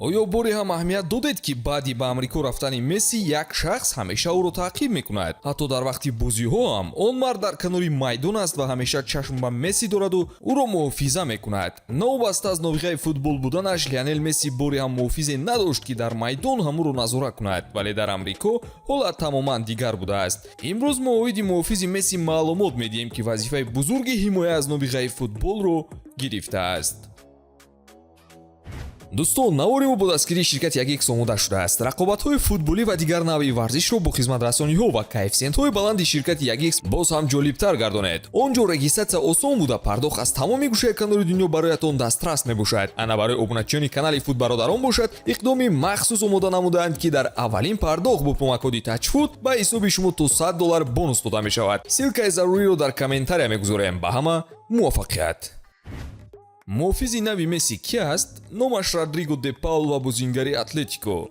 оё боре ҳам аҳамият додед ки баъди ба амрико рафтани Месси як шахс ҳамеша ӯро таъқиб мекунад. ҳатто дар вақти бозиҳо ҳам он мард дар канори майдон аст ва ҳамеша чашм ба Месси дораду ӯро муҳофиза мекунад. новобаста аз новиғаи футбол буданаш Лионел Месси боре ҳам муҳофизе надошт ки дар майдон ҳамуро назорат кунад, вале дар амрико ҳолат тамоман дигар будааст. имрӯз мо оиди муҳофизи Месси маълумот медиҳем ки вазифаи бузурги ҳимоя аз новиғаи футболро гирифтааст. дӯстон, навори мо бо дастгирии ширкати Ягекс омода шудааст. рақобатҳои футболӣ ва дигар навъи варзишро бо хизматрасониҳо ва коэффициентҳои баланди ширкати Ягекс боз ҳам ҷолибтар гардонед. он ҷо регистратсия осон буда пардохт аз тамоми гӯшаи канори дунё бароятон дастрас мебошад. ана барои обуначиёни канали Футбародарон бошад иқдоми махсус омода намудаанд ки дар аввалин пардохт бо промокоди тачфут ба ҳисоби шумо то $100 бонус дода мешавад. силкаи заруриро дар комментария мегузорем. ба ҳама муваффақият. муҳофизи нави Месси ки аст? номаш Родриго де Паул ва бозингари Атлетико.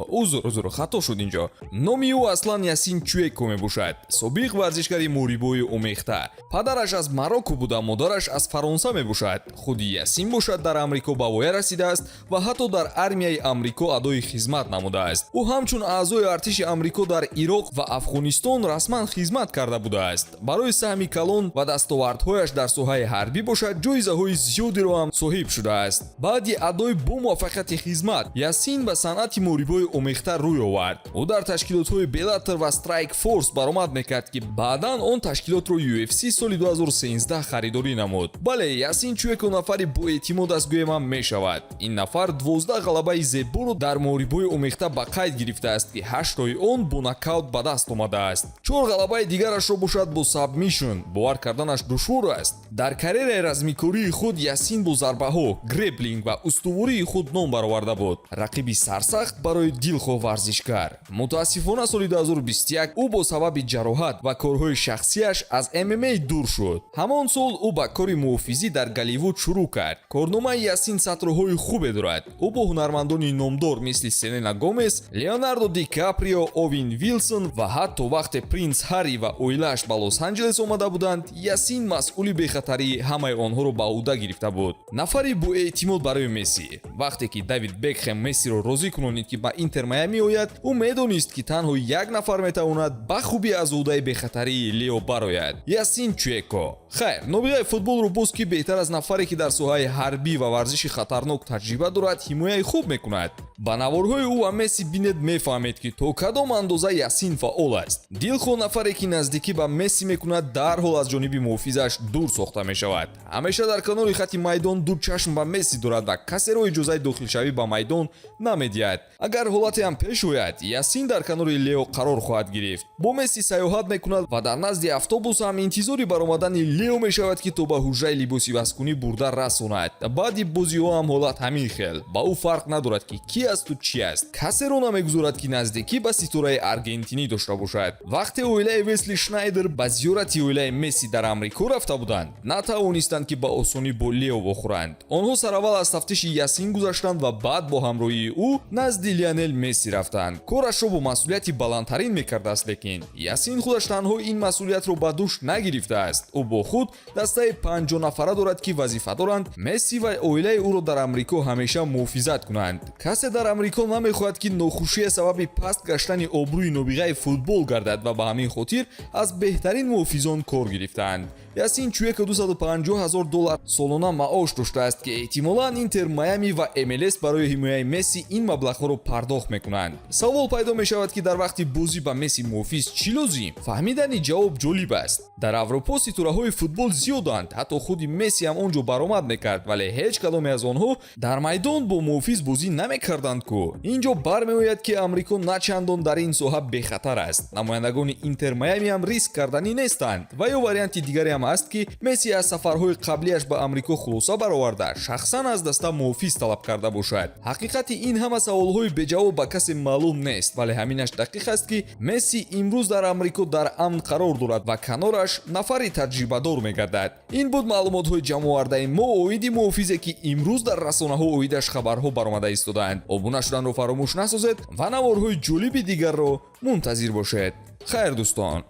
узр хато шуд инҷо. номи ӯ аслан Ясин Чуэко мебошад. собиқ варзишгари морибои омехта. падараш аз Марокко буда, модараш аз Фаронса мебошад. худи Ясин бошад дар амрико ба воя расидааст ва ҳатто дар армияи амрико адои хизмат намудааст. ӯ ҳамчун аъзои артиши амрико дар Ироқ ва Афғонистон расман хизмат карда будааст. барои саҳми калон ва дастовардҳояш дар соҳаи ҳарбӣ бошад ҷоизаҳои зиёдеро ҳам соҳиб шудааст. баъди адои бомуваффақияти хизмат Ясин ба санъати морибои омехта рӯй овард. ӯ дар ташкилотҳои Bellator ва Strike Force баромад мекард ки баъдан он ташкилотро UFC соли 2013 харидорӣ намуд. бале, Ясин Чуэко нафари боэътимод аст гӯем ҳам мешавад. ин нафар 12 ғалабаи зеборо дар морибои омехта ба қайд гирифтааст ки 8тои он бо нокаут ба даст омадааст. 4 ғалабаи дигарашро бошад бо submission. бовар карданаш душвор аст. дар карьераи размикории худ Ясин бо зарбаҳо, греплинг ва устувории худ ном бароварда буд. рақиби сарсахт барои дилхоҳ варзишгар. мутаассифона соли 2021 ӯ бо сабаби ҷароҳат ва корҳои шахсияш аз MMA дур шуд. ҳамон сол ӯ ба кори муҳофизӣ дар Голливуд шурӯъ кард. корномаи Ясин сатроҳои хубе дорад. ӯ бо ҳунармандони номдор мисли Селена Гомес, Леонардо Ди Каприо, Овин Вилсон ва ҳатто вақте принц Ҳарри ва оилааш ба Лос-Анҷелес омада буданд, Ясин масъули бехатарии ҳамаи онҳоро ба ӯҳда гирифта буд. нафари боэътимод барои Месси. вақте ки Давид Бекхем Мессиро розӣ кунонид ки ба Интер Майами ояд, ӯ медонист ки танҳо як нафар метавонад ба хубӣ аз ӯҳдаи бехатарии Лео барояд. Ясин Чуэко. хайр, новиғаи футболро боз ки беҳтар аз нафаре ки дар соҳаи ҳарбӣ ва варзиши хатарнок таҷриба дорад ҳимояи хуб мекунад. ба наворҳои ӯ ва Месси бинед мефаҳмед ки то кадом андоза Ясин фаъол аст. дилхоҳ нафаре ки наздикӣ ба Месси мекунад дарҳол аз ҷониби муҳофизаш дур сохта мешавад. ҳамеша дар канори хати майдон ду чашм ба Месси дорад ва касеро иҷозаи дохилшавӣ ба майдон намедиҳад. агар ҳолате ҳам пеш ояд, Ясин дар канори Лео қарор хоҳад гирифт. бо Месси саёҳат мекунад ва дар назди автобус ҳам интизори баромадани Лео мешавад ки то ба ҳуҷраи либосиваскунӣ бурда расонад. баъди бозиҳо ҳам ҳолат ҳамин хел. ба ӯ фарқ надорад ки ки асту чӣ аст. касеро намегузорад ки наздикӣ ба ситораи аргентинӣ дошта бошад. вақте оилаи Весли Шнайдер ба зиёрати оилаи Месси дар амрико рафта буданд, натавонистанд ки ба осонӣ бо Лео вохӯранд. онҳо сараввал аз тафтиши Ясин гузаштанд ва баъд бо ҳамроҳии ӯ назди Лионел Месси рафтанд. корашро бо масъулияти баландтарин мекардааст, лекин Ясин худаш танҳо ин масъулиятро ба дӯш нагирифтааст. ӯ бо худ дастаи 50 нафара дорад ки вазифа доранд Месси ва оилаи ӯро дар амрико ҳамеша муҳофизат кунанд. касе дар амрико намехоҳад ки нохушие сабаби паст гаштани обрӯи новиғаи футбол гардад ва ба ҳамин хотир аз беҳтарин муҳофизон кор гирифтаанд. Ясин Чуэко $250,000 солона маош доштааст ки эҳтимолан Интер Майами ва MLS барои ҳимояи Месси ин маблағҳоро пардохт мекунанд. савол пайдо мешавад ки дар вақти бозӣ ба Месси муҳофиз чӣ лозим? фаҳмидани ҷавоб ҷолиб аст. дар аврупо ситораҳои футбол зиёданд. ҳатто худи Месси ҳам он ҷо баромад мекард, вале ҳеҷ кадоме аз онҳо дар майдон бо муҳофиз бозӣ намекарданд ку. ин ҷо бармеояд ки амрико начандон дар ин соҳа бехатар аст. намояндагони Интер Майами ҳам риск карданӣ нестанд. ва ё варианти дигаре ҳам аст ки Месси аз сафарҳои қаблияш ба амрико хулоса бароварда шахсан аз даста муҳофиз талаб карда бошад. ҳақиқати ин ҳама саволҳои беҷавоб ба касе маълум нест, вале ҳаминаш дақиқ аст ки Месси имрӯз дар амрико дар амн қарор дорад ва канораш нафари таҷрибадор мегардад. ин буд маълумотҳои ҷамъовардаи мо оиди муҳофизе ки имрӯз дар расонаҳо оидаш хабарҳо баромада истодаанд. обуна шуданро фаромӯш насозед ва наворҳои ҷолиби дигарро мунтазир бошед. хайр дӯстон.